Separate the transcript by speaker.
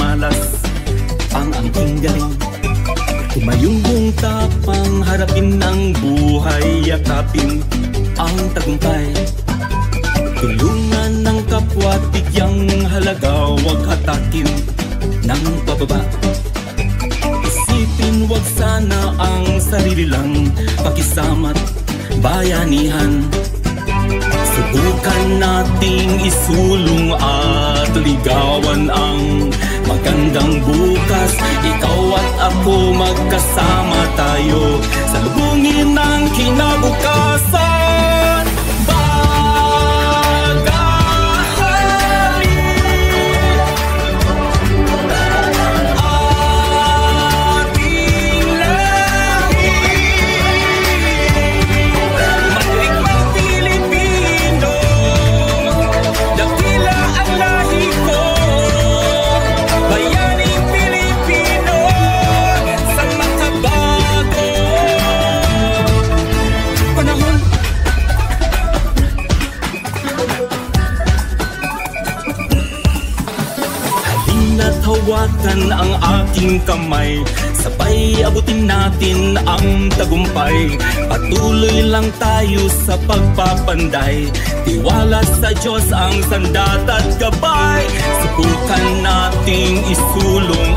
Speaker 1: malas ang angking galing. Tumayong tapang harapin ng buhay, yakapin ang tagumpay. Tulungan ng kapwa, tigyang halaga, wag hatakin ng pababa. Isipin wag sana ang sarili lang, pakisama't bayanihan. Subukan nating isulong at ligawan ang magandang bukas. Ikaw at ako magkasama tayo, salubungin ang kinabukasan. Hawakan ang aking kamay, sabay abutin natin ang tagumpay. Patuloy lang tayo sa pagpapanday, tiwala sa Diyos ang sandat at gabay. Subukan nating isulong